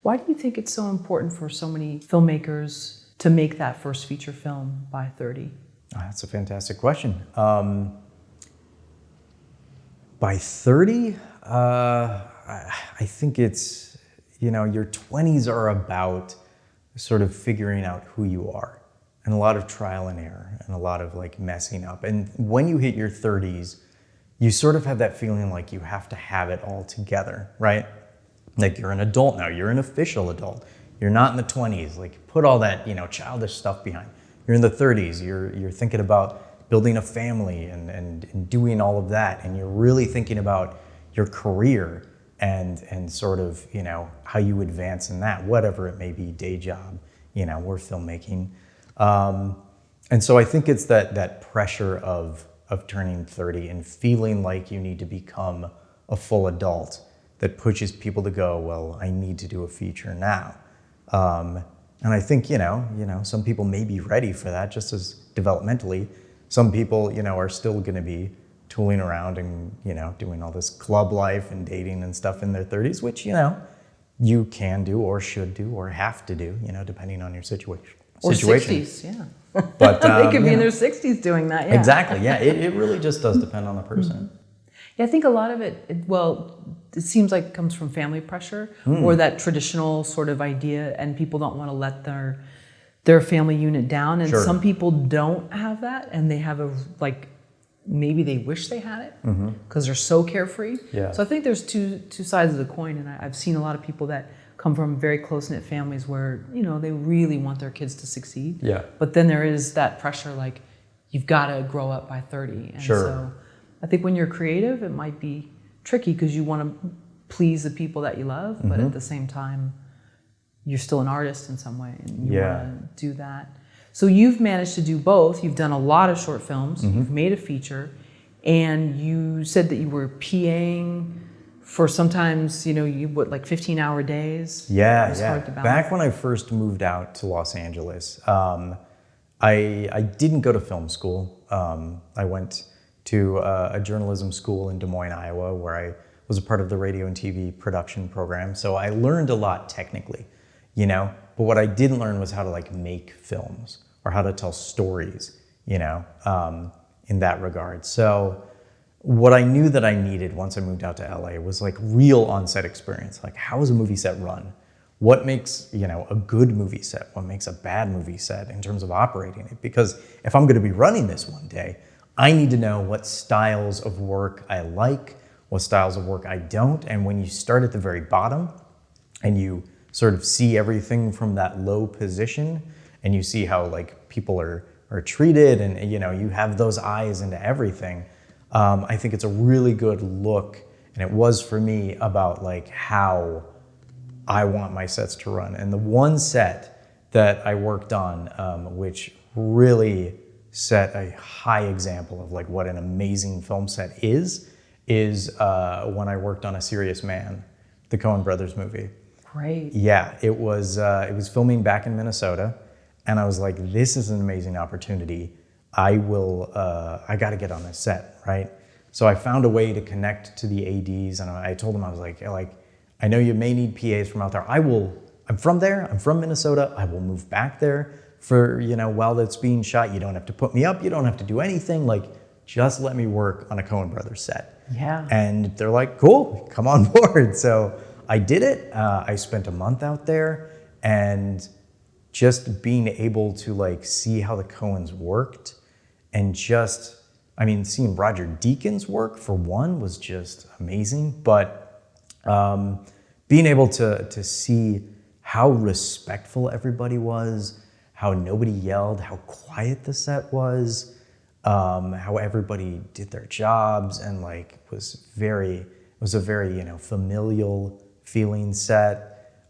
Why do you think it's so important for so many filmmakers to make that first feature film by 30? That's a fantastic question. By 30, I think it's, your 20s are about sort of figuring out who you are, and a lot of trial and error and a lot of like messing up. And when you hit your 30s, you sort of have that feeling like you have to have it all together, right? Like you're an adult now, you're an official adult. You're not in the 20s, like put all that, childish stuff behind. You're in the 30s, you're thinking about building a family and doing all of that. And you're really thinking about your career and sort of, how you advance in that, whatever it may be, day job, or filmmaking. And so I think it's that pressure of turning 30 and feeling like you need to become a full adult that pushes people to go, well, I need to do a feature now. And I think, some people may be ready for that just as developmentally. Some people, are still gonna be tooling around and, doing all this club life and dating and stuff in their 30s, which, you can do or should do or have to do, depending on your situation. Or 60s, yeah. But they could be in their 60s doing that, yeah. Exactly, yeah. It really just does depend on the person. Mm-hmm. Yeah, I think a lot of it seems like it comes from family pressure or that traditional sort of idea, and people don't want to let their family unit down. And some people don't have that, and they have maybe they wish they had it because they're so carefree. Yeah. So I think there's two sides of the coin, and I've seen a lot of people that come from very close-knit families where, they really want their kids to succeed. Yeah. But then there is that pressure, like, you've got to grow up by 30. And so I think when you're creative, it might be tricky because you want to please the people that you love, but at the same time, you're still an artist in some way, and you want to do that. So you've managed to do both. You've done a lot of short films. You've made a feature, and you said that you were PAing for sometimes, 15-hour days. Yeah, hard to balance. Back when I first moved out to Los Angeles, I didn't go to film school. I went to a journalism school in Des Moines, Iowa, where I was a part of the radio and TV production program. So I learned a lot technically, but what I didn't learn was how to make films or how to tell stories, in that regard. So what I knew that I needed once I moved out to LA was real on-set experience. How is a movie set run? What makes, a good movie set? What makes a bad movie set in terms of operating it? Because if I'm gonna be running this one day, I need to know what styles of work I like, what styles of work I don't. And when you start at the very bottom and you sort of see everything from that low position and you see how people are treated and you have those eyes into everything, I think it's a really good look, and it was for me, about how I want my sets to run. And the one set that I worked on, which really set a high example of what an amazing film set is when I worked on A Serious Man, the Coen brothers movie. Great. Yeah, it was filming back in Minnesota, and I was like, this is an amazing opportunity. I got to get on this set, right? So I found a way to connect to the ADs, and I told them, I was like, I know you may need PAs from out there. I'm from there, I'm from Minnesota. I will move back there for, while that's being shot. You don't have to put me up. You don't have to do anything. Just let me work on a Coen brothers set. Yeah. And they're like, cool, come on board. So I did it. I spent a month out there, and just being able to see how the Coens worked, and seeing Roger Deakins work for one was just amazing. But being able to see how respectful everybody was, how nobody yelled, how quiet the set was, how everybody did their jobs, and was a very familial feeling set.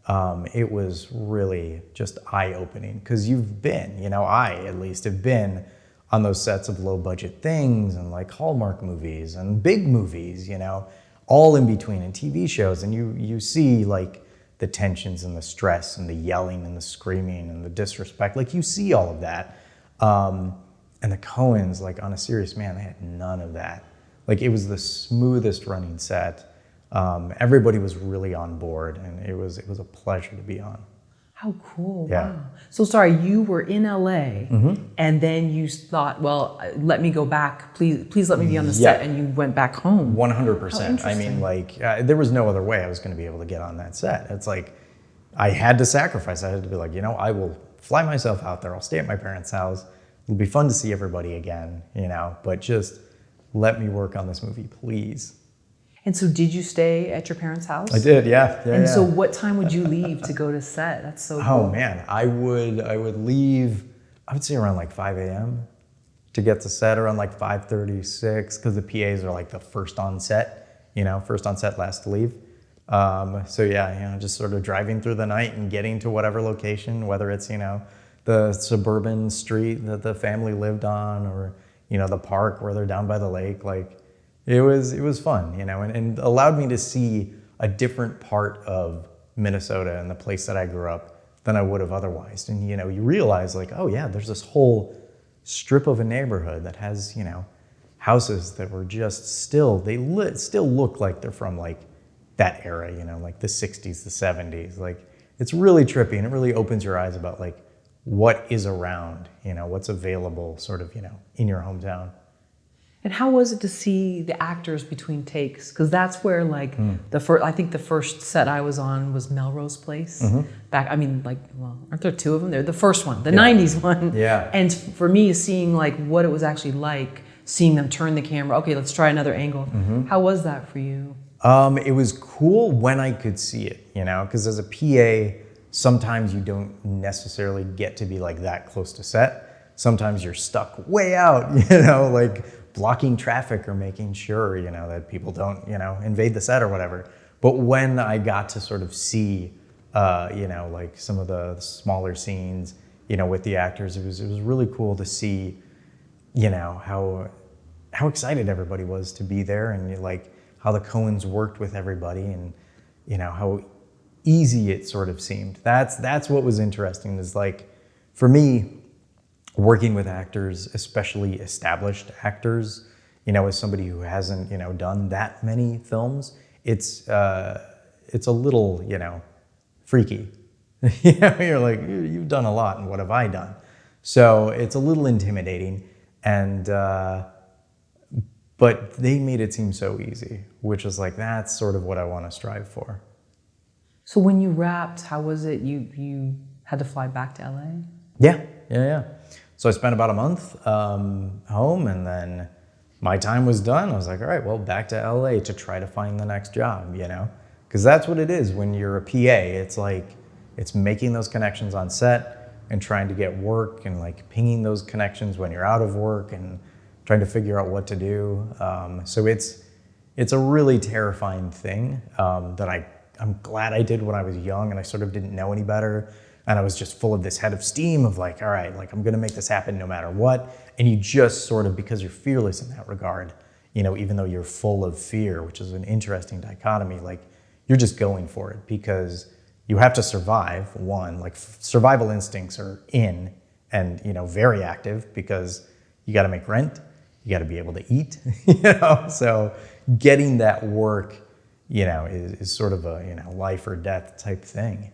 It was really just eye-opening, because you've been, I at least have been on those sets of low-budget things and Hallmark movies and big movies, all in between, and TV shows, and you see the tensions and the stress and the yelling and the screaming and the disrespect. You see all of that. And the Coens, on A Serious Man, they had none of that. It was the smoothest running set. Everybody was really on board, and it was a pleasure to be on. How cool. Yeah. Wow. So sorry, you were in LA and then you thought, well, let me go back. Please let me be on the set, and you went back home. 100%. I mean, like, there was no other way I was going to be able to get on that set. It's like, I had to sacrifice. I had to be like, I will fly myself out there. I'll stay at my parents' house. It'll be fun to see everybody again, but just let me work on this movie, please. And so did you stay at your parents' house? I did, yeah. So what time would you leave to go to set? That's so cool. Oh man, I would leave, I would say around like 5 a.m. to get to set, around like 5:36, because the PAs are like the first on set, first on set, last to leave. So yeah, just sort of driving through the night and getting to whatever location, whether it's, the suburban street that the family lived on, or, the park where they're down by the lake. Like, it was fun, and allowed me to see a different part of Minnesota and the place that I grew up than I would have otherwise. And, you realize like, oh yeah, there's this whole strip of a neighborhood that has, houses that were just still look like they're from like that era, like the 60s, the 70s. Like, it's really trippy, and it really opens your eyes about like what is around, what's available sort of, in your hometown. And how was it to see the actors between takes? Because that's where like I think the first set I was on was Melrose Place. Aren't there two of them? They're the first one, the 90s one. Yeah. And for me, seeing like what it was actually like, seeing them turn the camera, okay, let's try another angle. How was that for you? It was cool when I could see it, because as a PA, sometimes you don't necessarily get to be like that close to set. Sometimes you're stuck way out, like blocking traffic or making sure, that people don't, invade the set or whatever. But when I got to sort of see, like some of the smaller scenes, with the actors, it was really cool to see, how excited everybody was to be there, and like how the Coens worked with everybody, and, how easy it sort of seemed. That's what was interesting, is like, for me, working with actors, especially established actors, as somebody who hasn't, done that many films, it's a little, freaky. You're like, you've done a lot, and what have I done? So it's a little intimidating, and but they made it seem so easy, which is like, that's sort of what I want to strive for. So when you wrapped, how was it? You had to fly back to LA? Yeah. So I spent about a month home, and then my time was done. I was like, all right, well, back to LA to try to find the next job, because that's what it is when you're a PA. It's like, it's making those connections on set and trying to get work, and like pinging those connections when you're out of work and trying to figure out what to do. So it's a really terrifying thing that I'm glad I did when I was young, and I sort of didn't know any better. And I was just full of this head of steam of like, all right, like I'm gonna make this happen no matter what. And you just sort of, because you're fearless in that regard, even though you're full of fear, which is an interesting dichotomy, like you're just going for it because you have to survive. One, like survival instincts are in and, very active, because you gotta make rent, you gotta be able to eat, so getting that work, is sort of a, life or death type thing.